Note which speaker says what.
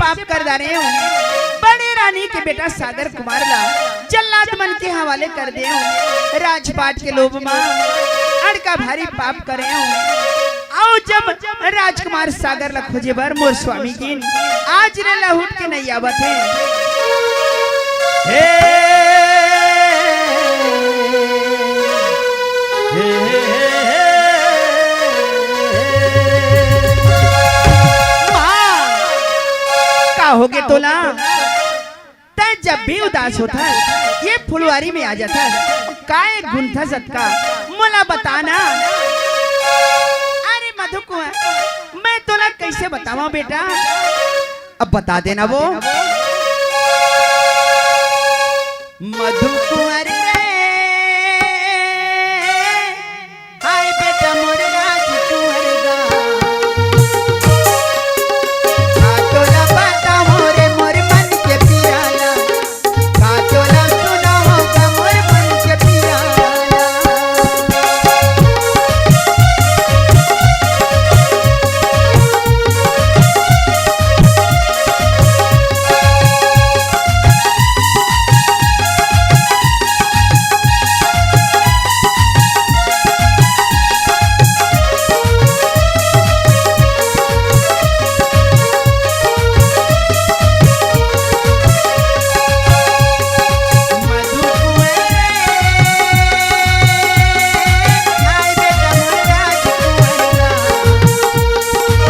Speaker 1: पाप कर डाले हूँ। बड़े रानी के बेटा सागर कुमार ला जल्लाद मन के हवाले कर दे हूँ। राजपाट के लोभ मां अड़का भारी पाप करे हूँ। आओ जब राजकुमार सागर ला खोजे बर मोर स्वामी की आज रे लहुट के नहीं आवत है। का हो गए तोला तय जब भी उदास होता है ये फुलवारी में आ जाता है। काय गुंथा सतका मोला बताना। अरे मधु कुंवर मैं तोला कैसे बतावा बेटा, अब बता देना वो। मधु कुंवर